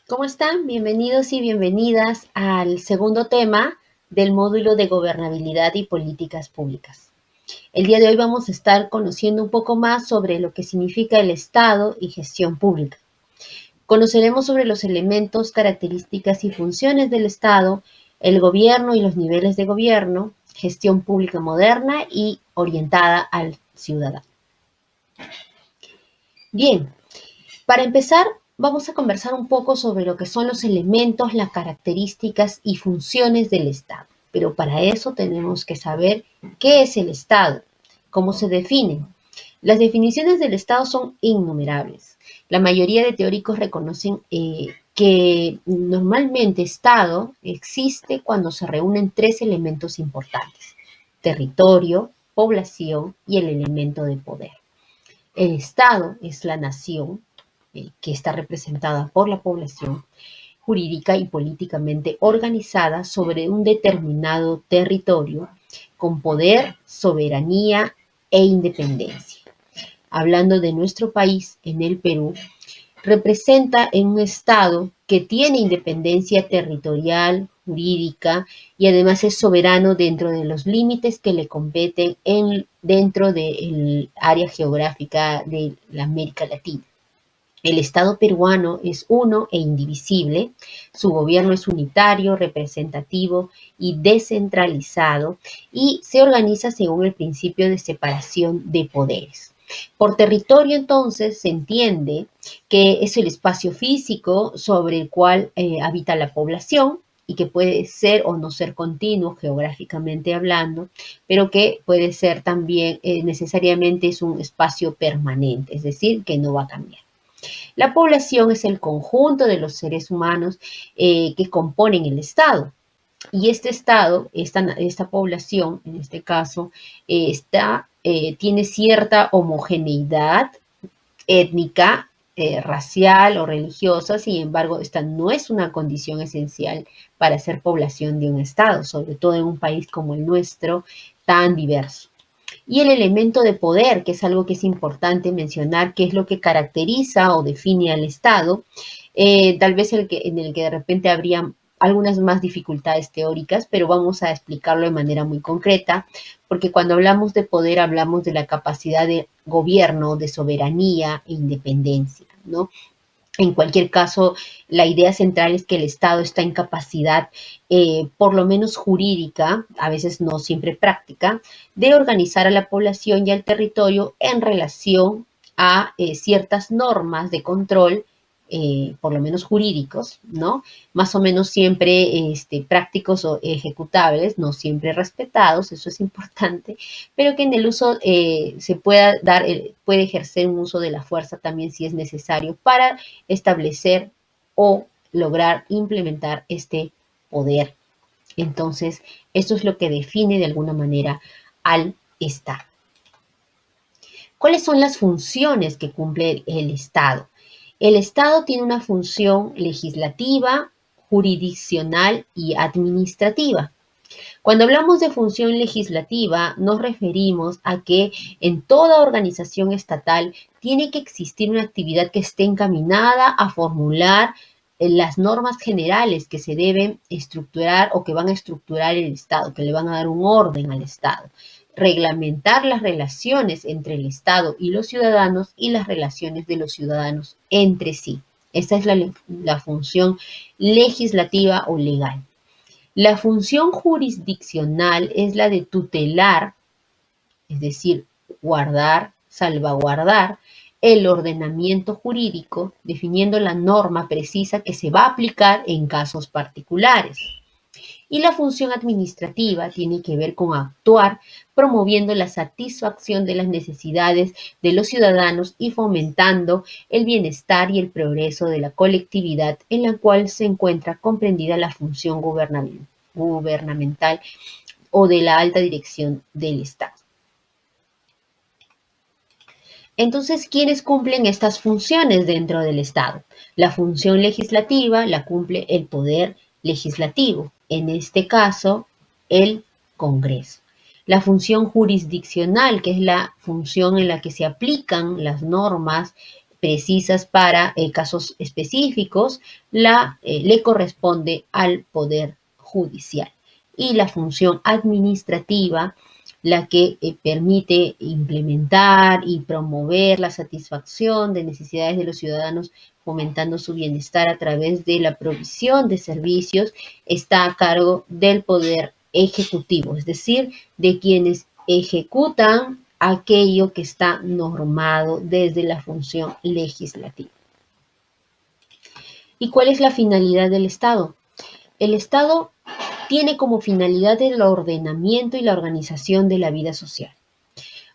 ¿Cómo están? Bienvenidos y bienvenidas al segundo tema del módulo de gobernabilidad y políticas públicas. El día de hoy vamos a estar conociendo un poco más sobre lo que significa el Estado y gestión pública. Conoceremos sobre los elementos, características y funciones del Estado, el gobierno y los niveles de gobierno, gestión pública moderna y orientada al ciudadano. Bien, para empezar, vamos a conversar un poco sobre lo que son los elementos, las características y funciones del Estado. Pero para eso tenemos que saber qué es el Estado, cómo se define. Las definiciones del Estado son innumerables. La mayoría de teóricos reconocen que normalmente Estado existe cuando se reúnen tres elementos importantes: territorio, población y el elemento de poder. El Estado es la nación, que está representada por la población, jurídica y políticamente organizada sobre un determinado territorio, con poder, soberanía e independencia. Hablando de nuestro país, en el Perú, representa en un Estado que tiene independencia territorial, jurídica, y además es soberano dentro de los límites que le competen dentro del área geográfica de la América Latina. El Estado peruano es uno e indivisible. Su gobierno es unitario, representativo y descentralizado, y se organiza según el principio de separación de poderes. Por territorio, entonces, se entiende que es el espacio físico sobre el cual habita la población, y que puede ser o no ser continuo geográficamente hablando, pero que puede ser también necesariamente es un espacio permanente, es decir, que no va a cambiar. La población es el conjunto de los seres humanos que componen el Estado. Y este Estado, esta población, en este caso, tiene cierta homogeneidad étnica, racial o religiosa. Sin embargo, esta no es una condición esencial para ser población de un Estado, sobre todo en un país como el nuestro, tan diverso. Y el elemento de poder, que es algo que es importante mencionar, que es lo que caracteriza o define al Estado, tal vez en el que de repente habría algunas más dificultades teóricas, pero vamos a explicarlo de manera muy concreta, porque cuando hablamos de poder hablamos de la capacidad de gobierno, de soberanía e independencia, ¿no? En cualquier caso, la idea central es que el Estado está en capacidad, por lo menos jurídica, a veces no siempre práctica, de organizar a la población y al territorio en relación a ciertas normas de control, por lo menos jurídicos, ¿no? Más o menos siempre prácticos o ejecutables, no siempre respetados, eso es importante, pero que en el uso se pueda puede ejercer un uso de la fuerza también si es necesario para establecer o lograr implementar este poder. Entonces, esto es lo que define de alguna manera al Estado. ¿Cuáles son las funciones que cumple el Estado? El Estado tiene una función legislativa, jurisdiccional y administrativa. Cuando hablamos de función legislativa, nos referimos a que en toda organización estatal tiene que existir una actividad que esté encaminada a formular las normas generales que se deben estructurar o que van a estructurar el Estado, que le van a dar un orden al Estado. Reglamentar las relaciones entre el Estado y los ciudadanos y las relaciones de los ciudadanos entre sí. Esa es la función legislativa o legal. La función jurisdiccional es la de tutelar, es decir, guardar, salvaguardar el ordenamiento jurídico, definiendo la norma precisa que se va a aplicar en casos particulares. Y la función administrativa tiene que ver con actuar promoviendo la satisfacción de las necesidades de los ciudadanos y fomentando el bienestar y el progreso de la colectividad en la cual se encuentra comprendida la función gubernamental o de la alta dirección del Estado. Entonces, ¿quiénes cumplen estas funciones dentro del Estado? La función legislativa la cumple el Poder Legislativo, en este caso, el Congreso. La función jurisdiccional, que es la función en la que se aplican las normas precisas para casos específicos, le corresponde al Poder Judicial. Y la función administrativa, la que permite implementar y promover la satisfacción de necesidades de los ciudadanos, fomentando su bienestar a través de la provisión de servicios, está a cargo del Poder Ejecutivo, es decir, de quienes ejecutan aquello que está normado desde la función legislativa. ¿Y cuál es la finalidad del Estado? El Estado tiene como finalidad el ordenamiento y la organización de la vida social.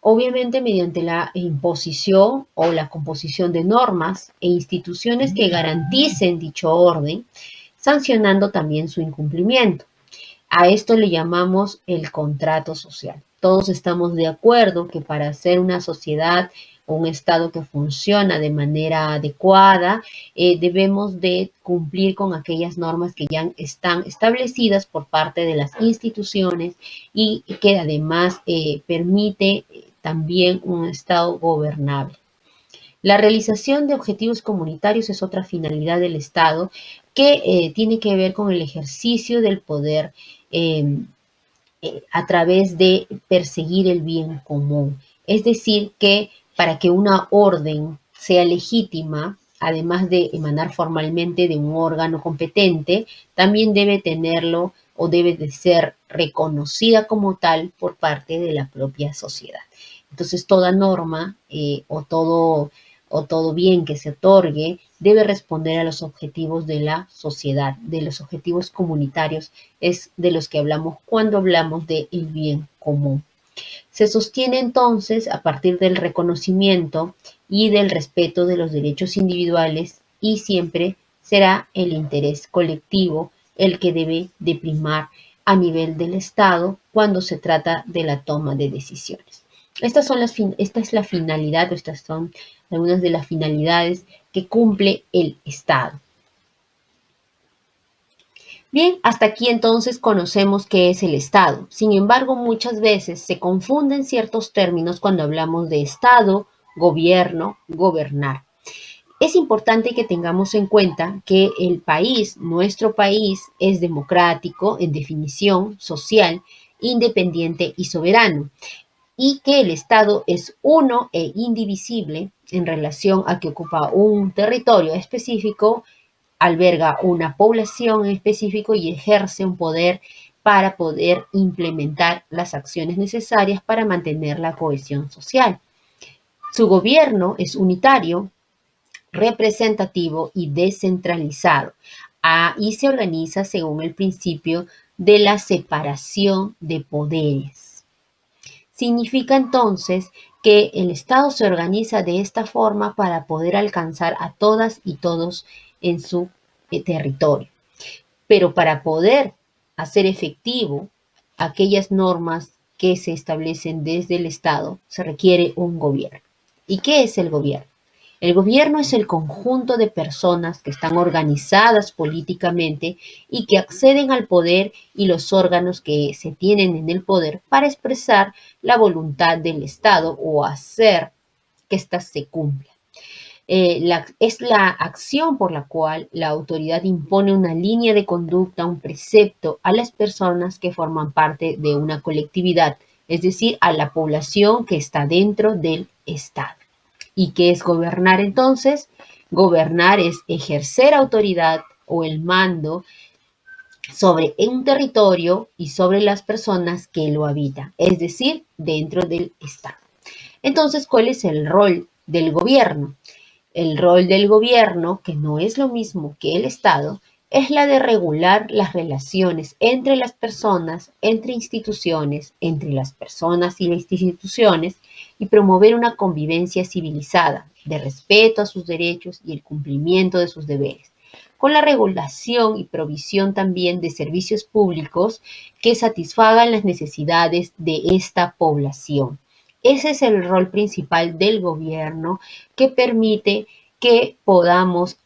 Obviamente mediante la imposición o la composición de normas e instituciones que garanticen dicho orden, sancionando también su incumplimiento. A esto le llamamos el contrato social. Todos estamos de acuerdo que para hacer una sociedad o un Estado que funciona de manera adecuada, debemos de cumplir con aquellas normas que ya están establecidas por parte de las instituciones y que además permite también un Estado gobernable. La realización de objetivos comunitarios es otra finalidad del Estado que tiene que ver con el ejercicio del poder a través de perseguir el bien común. Es decir, que para que una orden sea legítima, además de emanar formalmente de un órgano competente, también debe tenerlo o debe de ser reconocida como tal por parte de la propia sociedad. Entonces, toda norma o todo bien que se otorgue debe responder a los objetivos de la sociedad, de los objetivos comunitarios, es de los que hablamos cuando hablamos de el bien común. Se sostiene entonces a partir del reconocimiento y del respeto de los derechos individuales y siempre será el interés colectivo el que debe de primar a nivel del Estado cuando se trata de la toma de decisiones. Esta es la finalidad, o estas son algunas de las finalidades que cumple el Estado. Bien, hasta aquí entonces conocemos qué es el Estado. Sin embargo, muchas veces se confunden ciertos términos cuando hablamos de Estado, gobierno, gobernar. Es importante que tengamos en cuenta que el país, nuestro país, es democrático, en definición, social, independiente y soberano, y que el Estado es uno e indivisible en relación a que ocupa un territorio específico, alberga una población en específico y ejerce un poder para poder implementar las acciones necesarias para mantener la cohesión social. Su gobierno es unitario, representativo y descentralizado, y se organiza según el principio de la separación de poderes. Significa entonces que el Estado se organiza de esta forma para poder alcanzar a todas y todos en su territorio. Pero para poder hacer efectivo aquellas normas que se establecen desde el Estado, se requiere un gobierno. ¿Y qué es el gobierno? El gobierno es el conjunto de personas que están organizadas políticamente y que acceden al poder y los órganos que se tienen en el poder para expresar la voluntad del Estado o hacer que ésta se cumpla. Es la acción por la cual la autoridad impone una línea de conducta, un precepto a las personas que forman parte de una colectividad, es decir, a la población que está dentro del Estado. ¿Y qué es gobernar entonces? Gobernar es ejercer autoridad o el mando sobre un territorio y sobre las personas que lo habitan, es decir, dentro del Estado. Entonces, ¿cuál es el rol del gobierno? El rol del gobierno, que no es lo mismo que el Estado, es la de regular las relaciones entre las personas, entre instituciones, entre las personas y las instituciones, y promover una convivencia civilizada, de respeto a sus derechos y el cumplimiento de sus deberes, con la regulación y provisión también de servicios públicos que satisfagan las necesidades de esta población. Ese es el rol principal del gobierno que permite que podamos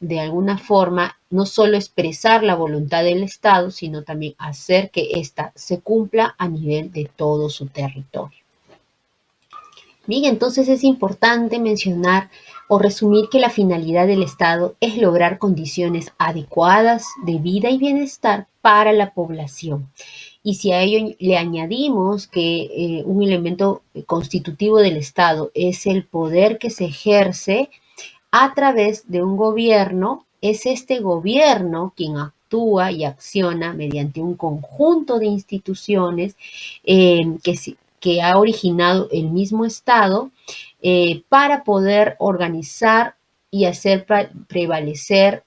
de alguna forma no solo expresar la voluntad del Estado, sino también hacer que ésta se cumpla a nivel de todo su territorio. Bien, entonces es importante mencionar o resumir que la finalidad del Estado es lograr condiciones adecuadas de vida y bienestar para la población. Y si a ello le añadimos que un elemento constitutivo del Estado es el poder que se ejerce a través de un gobierno, es este gobierno quien actúa y acciona mediante un conjunto de instituciones que ha originado el mismo Estado para poder organizar y hacer prevalecer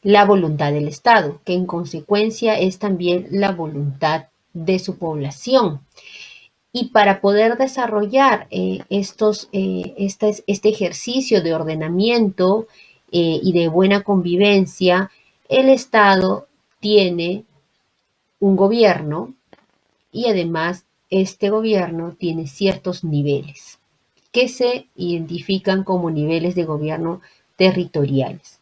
la voluntad del Estado, que en consecuencia es también la voluntad de su población. Y para poder desarrollar este ejercicio de ordenamiento y de buena convivencia, el Estado tiene un gobierno y además este gobierno tiene ciertos niveles que se identifican como niveles de gobierno territoriales.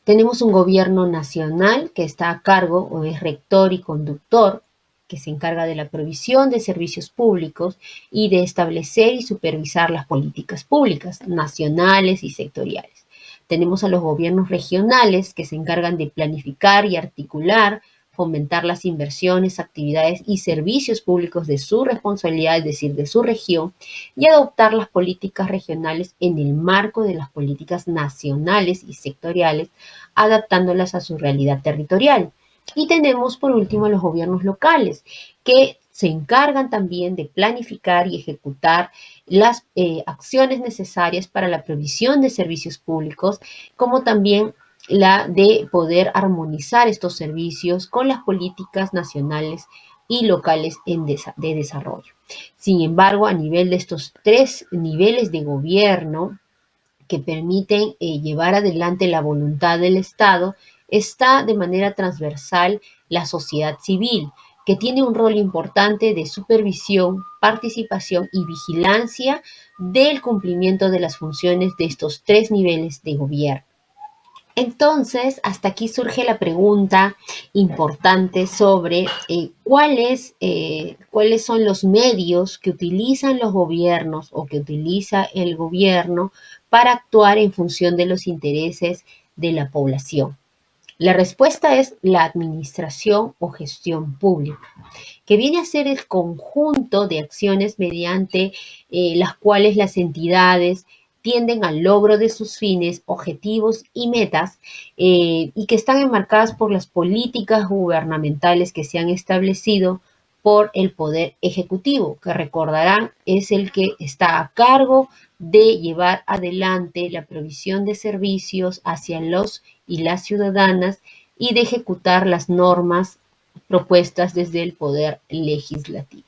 Tenemos un gobierno nacional que está a cargo o es rector y conductor, que se encarga de la provisión de servicios públicos y de establecer y supervisar las políticas públicas nacionales y sectoriales. Tenemos a los gobiernos regionales que se encargan de planificar y articular, fomentar las inversiones, actividades y servicios públicos de su responsabilidad, es decir, de su región, y adoptar las políticas regionales en el marco de las políticas nacionales y sectoriales, adaptándolas a su realidad territorial. Y tenemos por último a los gobiernos locales, que se encargan también de planificar y ejecutar las acciones necesarias para la provisión de servicios públicos, como también la de poder armonizar estos servicios con las políticas nacionales y locales de desarrollo. Sin embargo, a nivel de estos tres niveles de gobierno que permiten llevar adelante la voluntad del Estado, está de manera transversal la sociedad civil, que tiene un rol importante de supervisión, participación y vigilancia del cumplimiento de las funciones de estos tres niveles de gobierno. Entonces, hasta aquí surge la pregunta importante sobre cuáles son los medios que utilizan los gobiernos o que utiliza el gobierno para actuar en función de los intereses de la población. La respuesta es la administración o gestión pública, que viene a ser el conjunto de acciones mediante las cuales las entidades tienden al logro de sus fines, objetivos y metas y que están enmarcadas por las políticas gubernamentales que se han establecido por el Poder Ejecutivo, que recordarán es el que está a cargo de llevar adelante la provisión de servicios hacia los y las ciudadanas y de ejecutar las normas propuestas desde el Poder Legislativo.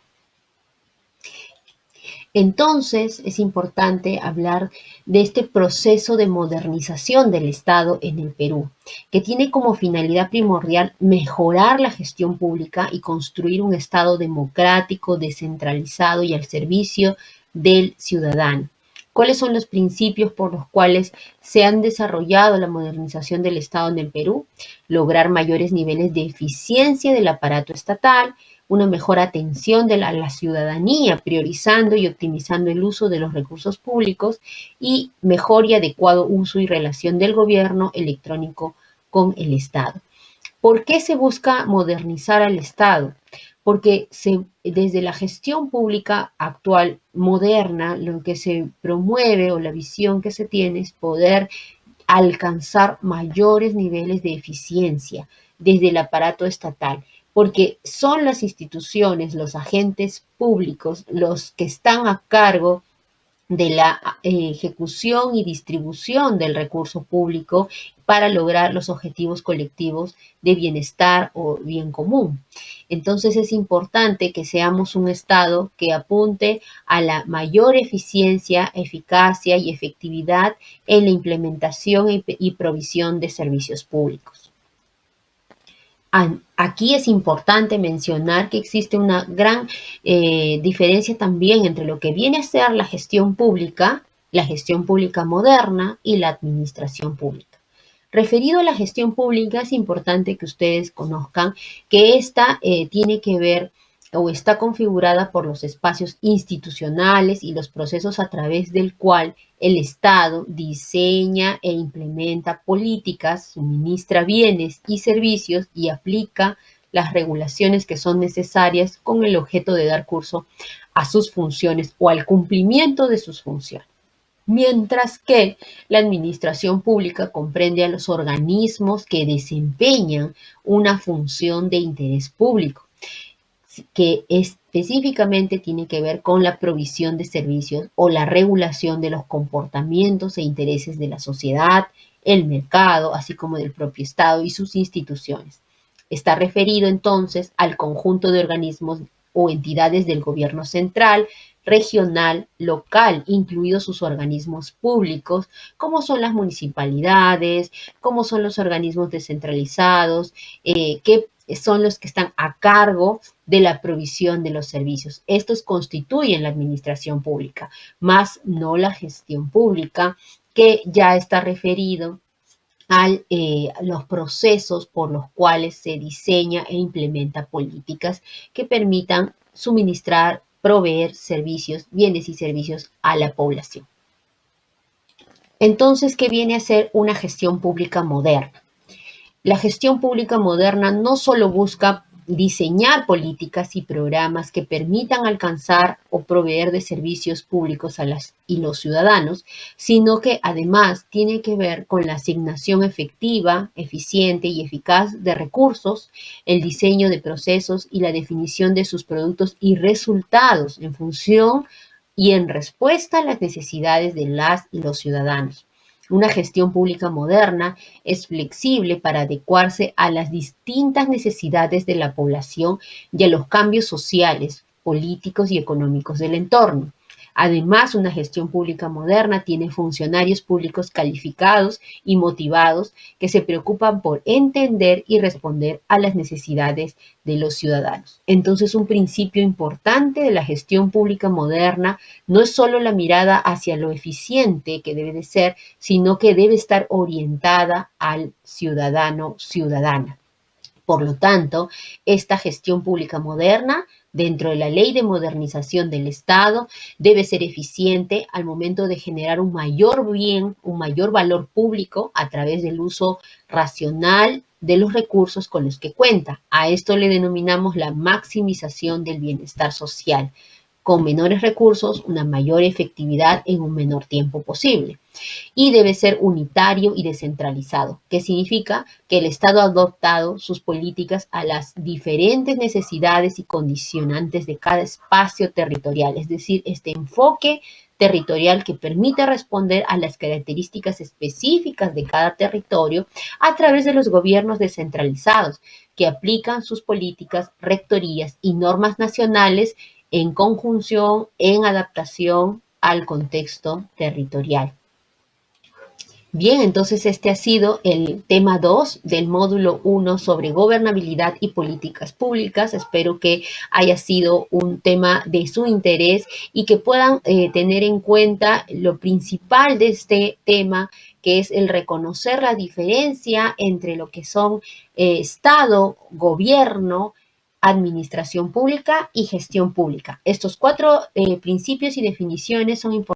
Entonces, es importante hablar de este proceso de modernización del Estado en el Perú, que tiene como finalidad primordial mejorar la gestión pública y construir un Estado democrático, descentralizado y al servicio del ciudadano. ¿Cuáles son los principios por los cuales se han desarrollado la modernización del Estado en el Perú? Lograr mayores niveles de eficiencia del aparato estatal, una mejor atención de la ciudadanía, priorizando y optimizando el uso de los recursos públicos y mejor y adecuado uso y relación del gobierno electrónico con el Estado. ¿Por qué se busca modernizar al Estado? Porque desde la gestión pública actual, moderna, lo que se promueve o la visión que se tiene es poder alcanzar mayores niveles de eficiencia desde el aparato estatal, porque son las instituciones, los agentes públicos, los que están a cargo de la ejecución y distribución del recurso público para lograr los objetivos colectivos de bienestar o bien común. Entonces es importante que seamos un Estado que apunte a la mayor eficiencia, eficacia y efectividad en la implementación y provisión de servicios públicos. Aquí es importante mencionar que existe una gran diferencia también entre lo que viene a ser la gestión pública moderna y la administración pública. Referido a la gestión pública, es importante que ustedes conozcan que esta tiene que ver o está configurada por los espacios institucionales y los procesos a través del cual el Estado diseña e implementa políticas, suministra bienes y servicios y aplica las regulaciones que son necesarias con el objeto de dar curso a sus funciones o al cumplimiento de sus funciones. Mientras que la administración pública comprende a los organismos que desempeñan una función de interés público, que específicamente tiene que ver con la provisión de servicios o la regulación de los comportamientos e intereses de la sociedad, el mercado, así como del propio Estado y sus instituciones. Está referido entonces al conjunto de organismos o entidades del gobierno central, regional, local, incluidos sus organismos públicos, como son las municipalidades, como son los organismos descentralizados, que son los que están a cargo de la provisión de los servicios. Estos constituyen la administración pública, más no la gestión pública, que ya está referido a los procesos por los cuales se diseña e implementa políticas que permitan suministrar, proveer servicios, bienes y servicios a la población. Entonces, ¿qué viene a ser una gestión pública moderna? La gestión pública moderna no solo busca diseñar políticas y programas que permitan alcanzar o proveer de servicios públicos a las y los ciudadanos, sino que además tiene que ver con la asignación efectiva, eficiente y eficaz de recursos, el diseño de procesos y la definición de sus productos y resultados en función y en respuesta a las necesidades de las y los ciudadanos. Una gestión pública moderna es flexible para adecuarse a las distintas necesidades de la población y a los cambios sociales, políticos y económicos del entorno. Además, una gestión pública moderna tiene funcionarios públicos calificados y motivados que se preocupan por entender y responder a las necesidades de los ciudadanos. Entonces, un principio importante de la gestión pública moderna no es solo la mirada hacia lo eficiente que debe de ser, sino que debe estar orientada al ciudadano-ciudadana. Por lo tanto, esta gestión pública moderna, dentro de la Ley de Modernización del Estado, debe ser eficiente al momento de generar un mayor bien, un mayor valor público a través del uso racional de los recursos con los que cuenta. A esto le denominamos la maximización del bienestar social. Con menores recursos, una mayor efectividad en un menor tiempo posible. Y debe ser unitario y descentralizado, que significa que el Estado ha adoptado sus políticas a las diferentes necesidades y condicionantes de cada espacio territorial, es decir, este enfoque territorial que permite responder a las características específicas de cada territorio a través de los gobiernos descentralizados, que aplican sus políticas, rectorías y normas nacionales en conjunción, en adaptación al contexto territorial. Bien, entonces este ha sido el tema 2 del módulo 1 sobre gobernabilidad y políticas públicas. Espero que haya sido un tema de su interés y que puedan tener en cuenta lo principal de este tema, que es el reconocer la diferencia entre lo que son Estado, gobierno, administración pública y gestión pública. Estos 4 principios y definiciones son importantes